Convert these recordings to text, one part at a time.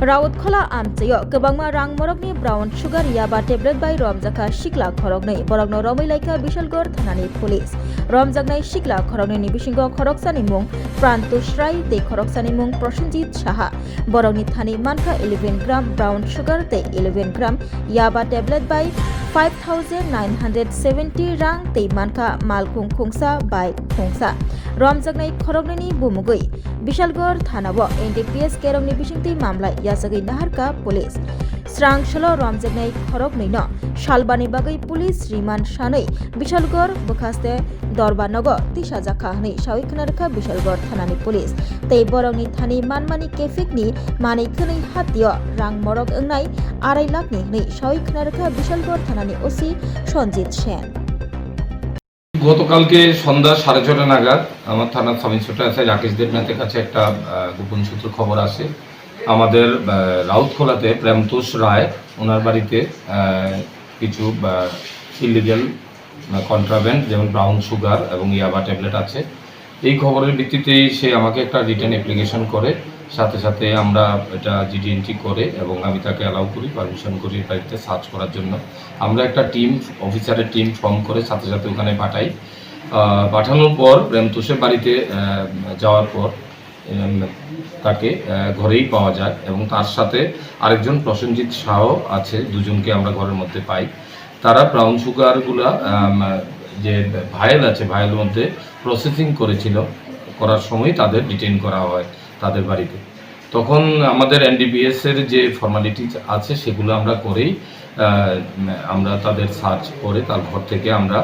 राउतखला आमचेयो गोबांमा रां मरकनि ब्राउन सुगार याबा टेब्लेट बाय रमजाखा सिकला खरगनै बरगनो रमैलाइखा बिशालगढ़ थानानि पुलिस रमजागनाय सिकला खरगनैनि बिसिंगो खरगसानि मुं प्रान्तोष राय ते खरगसानि मुं प्रसेनजित साहा बरगनि थानि मानखा 11 ग्राम ब्राउन सुगार ते 11 ग्राम याबा टेब्लेट बाय 5,970 रां ते मानखा मालकुं खुंसा बाय खुंसा रमजागनाय खरगनैनि बुमुगै बिशालगढ़ थानाबो एनडीपीएस केरंनि बिसिंति मामला यासगै नाहारका पुलिस स्रांसलो रमजागनाय खरगनैनो सालबानि बागै पुलिस रिमान्ड सानै बिशालगढ़ बखास्ते दरबानगो तिसा जाखा हनै सावै खोनारखा बिशालगढ़ थानानि पुलिस तै बरंनि थानि मानमानि केफिकनि मानै खनै हातियो रां मरक ओंनाय 2.5 लाखनि हनै सावै खोनारखा बिशालगढ़ थानानि ओसि सঞ্জিত सेन গতকালকে সন্ধ্যা 6:30 নাগাদ আমার থানার সাব ইন্সপেক্টর এসআই রাকেশ দেবনাথের কাছে একটা গোপন সূত্রে খবর আসে আমাদের রাউতখোলাতে প্রেমতোষ রায় ওনার বাড়িতে কিছু ইলিগাল কন্ট্রাব্যান্ড যেমন ব্রাউন সুগার এবং ইয়াবা ট্যাবলেট আছে। এই খবরের ভিত্তিতেই সে আমাকে একটা রিটার্ন অ্যাপ্লিকেশন করে, সাথে সাথে আমরা এটা জিডি এন্ট্রি করে এবং আমি তাকে অ্যালাউ করি, পারমিশন করি বাড়িতে সার্চ করার জন্য। আমরা একটা টিম অফিসারের টিম ফর্ম করে সাথে সাথে ওখানে পাঠাই। পাঠানোর পর প্রেমতোষের বাড়িতে যাওয়ার পর তাকে ঘরেই পাওয়া যায় এবং তার সাথে আরেকজন প্রসেনজিৎ শাহ আছে, দুজনকে আমরা ঘরের মধ্যে পাই। তারা ব্রাউন সুগারগুলা যে ভায়েল আছে ভায়েলের মধ্যে প্রসেসিং করার সময় তাদের ডিটেইন করা হয় তাদের বাড়িতে। তখন আমাদের এনডিপিএস এর যে ফর্মালিটি আছে সেগুলো আমরা করেই আমরা তাদের সার্চ করে তার ঘর থেকে আমরা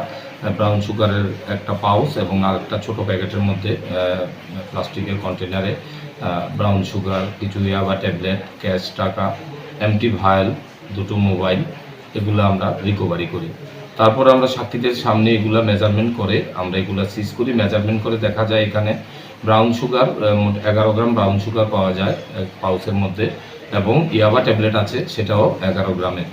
ব্রাউন সুগারের একটা পাউচ এবং আরেকটা ছোট প্যাকেটের মধ্যে প্লাস্টিকের কন্টেনারে ব্রাউন সুগার, কিছু ইয়াবা ট্যাবলেট, ক্যাশ টাকা, এমটি ভায়েল, দুটো মোবাইল, এগুলো আমরা রিকভারি করি। তারপর আমরা সাক্ষীদের সামনে এগুলা মেজারমেন্ট করে আমরা এগুলা সিজ করি। মেজারমেন্ট করে দেখা যায় এখানে ব্রাউন সুগার মোট 11 গ্রাম ব্রাউন সুগার পাওয়া যায় পাউচের মধ্যে এবং ইয়াবা ট্যাবলেট আছে সেটাও 11 গ্রামের।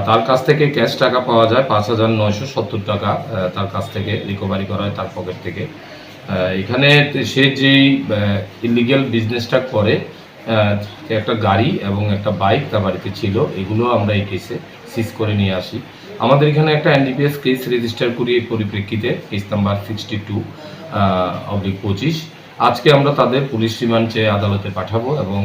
তার কাছ থেকে ক্যাশ টাকা পাওয়া যায় 5,970 টাকা তার কাছ থেকে রিকভারি করা হয় তার পকেট থেকে। এখানে সে যেই ইলিগ্যাল বিজনেসটা করে একটা গাড়ি এবং একটা বাইক তার বাড়িতে ছিল, এগুলো আমরা এই কেসে সিজ করে নিয়ে আসি। আমাদের এখানে একটা এনডিপিএস কেস রেজিস্টার করি এই পরিপ্রেক্ষিতে, কেস নাম্বার 62/25। আজকে আমরা তাদের পুলিশ রিমান্ড চেয়ে আদালতে পাঠাবো এবং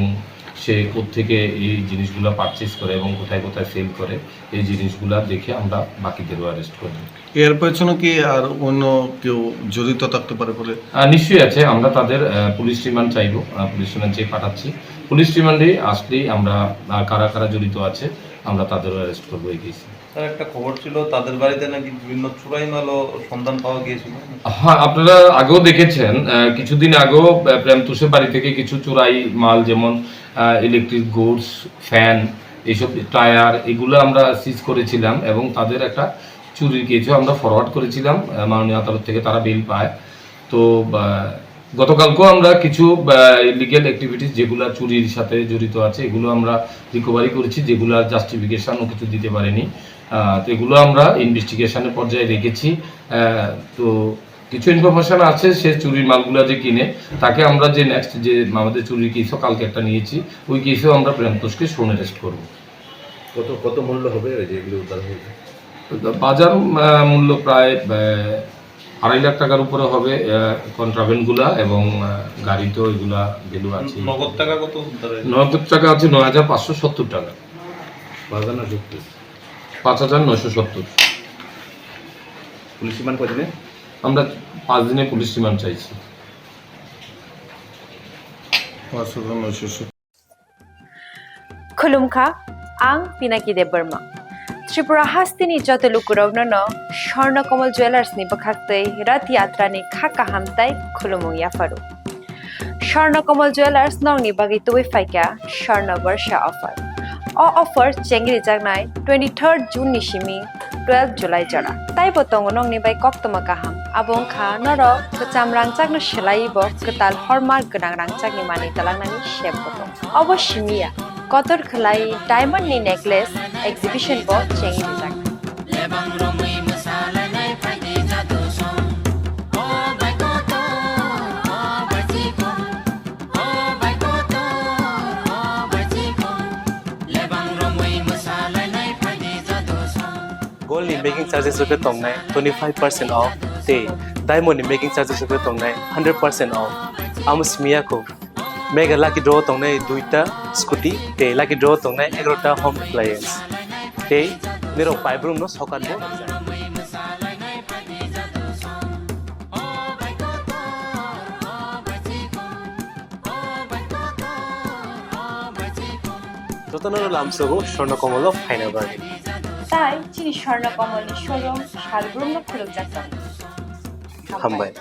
সে কোত্থেকে এই জিনিসগুলো পারচেজ করে এবং কোথায় কোথায় সেল করে এই জিনিসগুলো দেখে আমরা বাকিদেরও অ্যারেস্ট করব। এর পেছনে কি আর অন্য কেউ জড়িত থাকতে পারে বলে? নিশ্চয়ই আছে। আমরা তাদের পুলিশ রিমান্ড চাইবো, পুলিশ রিমান্ড চেয়ে পাঠাচ্ছি। পুলিশ রিমান্ডে আসলেই আমরা কারা কারা জড়িত আছে আমরা তাদেরও অ্যারেস্ট করবো এই কেসে। স্যার, একটা খবর ছিল তাদের বাড়িতে নাকি বিভিন্ন চুরাই মালও সন্ধান পাওয়া গিয়েছিল। হ্যাঁ, আপনারা আগেও দেখেছেন কিছুদিন আগেও প্রেমতোষের বাড়ি থেকে কিছু চুরাই মাল যেমন ইলেকট্রিক গুডস, ফ্যান, এইসব টায়ার, এগুলো আমরা সিজ করেছিলাম এবং তাদের একটা চুরির কেসও আমরা ফরওয়ার্ড করেছিলাম মাননীয় আদালত থেকে, তারা বেল পায়। তো গতকালকেও আমরা কিছু ইলিগ্যাল অ্যাক্টিভিটিস যেগুলো চুরির সাথে জড়িত আছে এগুলো আমরা রিকভারি করেছি, যেগুলো জাস্টিফিকেশনও কিছু দিতে পারেনি। তো এগুলো আমরা ইনভেস্টিগেশনের পর্যায়ে রেখেছি। তো কিছু ইনফরমেশন আছে সে চুরির মালগুলো যে কিনে, তাকে আমরা যে নেক্সট যে আমাদের চুরির কেসও কালকে একটা নিয়েছি, ওই কেসেও আমরা প্রেমতোষকে শোন অ্যারেস্ট করবো। কত মূল্য হবে যেগুলো উদ্ধার হয়েছে? বাজার মূল্য প্রায় 2.5 লাখ টাকার উপরে হবে কন্ট্রাব্যান্ডগুলা এবং গাড়ি তো এগুলা ভ্যালু আছে। নগদ টাকা কত? নগদ টাকা আছে 9,570 টাকা। 5,970। পুলিশ রিমান্ড কতদিনে? আমরা 5 দিনে পুলিশ রিমান্ড চাইছি। 5,970। खुलुमखा आं पिनाकी देब बर्मा त्रिपुरा हास्तिनि जतलुकुरावनो स्वर्णकमल ज्वेलार्सनि बखाक्तै रथ यात्रानि खाका हामताय खुलुमु याफारु स्वर्णकमल ज्वेलार्स नंनि बागै तुबै फाइका स्वर्ण वर्षा अफर अफर चेंगरि जागनाय 23 जून निसिमी 12 जुलाई जरा ताइ बतंग नंनि बाय कक्तमा गाहाम आबुं खा नर कचाम रांचागनो सेलाइबो कताल हरमार्क गोनां रांचागनि मानि तलांनानि शेप बतंग अवश्यमिया कतर खलाई डायमंड नि नेकलेस एग्जिबिशन बो चेंगि जागनाय Gold ni making charges rupe tongnai 25% off. Te diamond ni making charges rupe tongnai 100% off. Amos miya ko mega lucky draw tongnai 2ta scooty te lucky draw tongnai 11ta home appliance. Te niro paibrum no sokat bo. যতনর লামসগো Swarnakamal final বার্গেন তাই চিনি স্বর্ণকমলের showroom শালগ্রাম খুলুক যাচ্ছেন হামবাই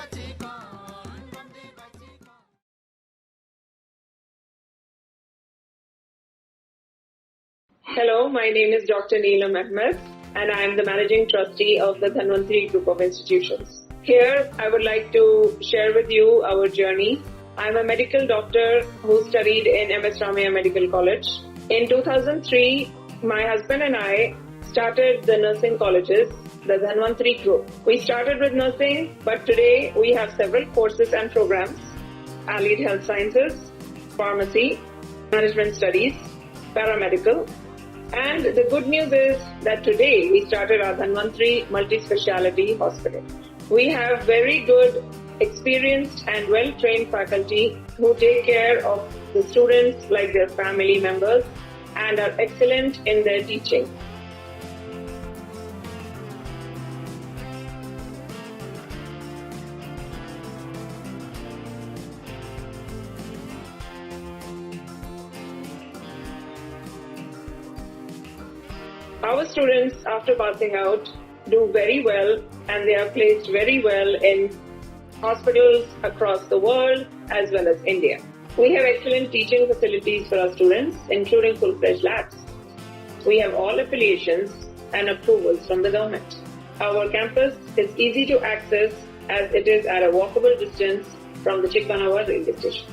Hello, my name is Dr. Neelam Ahmed, and I am the Managing Trustee of the Dhanvantri Group of Institutions. Here, I would like to share with you our journey. I am a medical doctor who studied in MS Ramaiah Medical College. In 2003, my husband and I started the nursing colleges, the Dhanvantri Group. We started with nursing, but today we have several courses and programs: Allied Health Sciences, Pharmacy, Management Studies, Paramedical. And the good news is that today we started our Dhanvantri Multi-Speciality Hospital. We have very good, experienced and well-trained faculty who take care of the students like their family members and are excellent in their teaching. Our students, after passing out, do very well and they are placed very well in hospitals across the world as well as India. We have excellent teaching facilities for our students, including full-fledged labs. We have all affiliations and approvals from the government. Our campus is easy to access as it is at a walkable distance from the Chikpanawar railway station.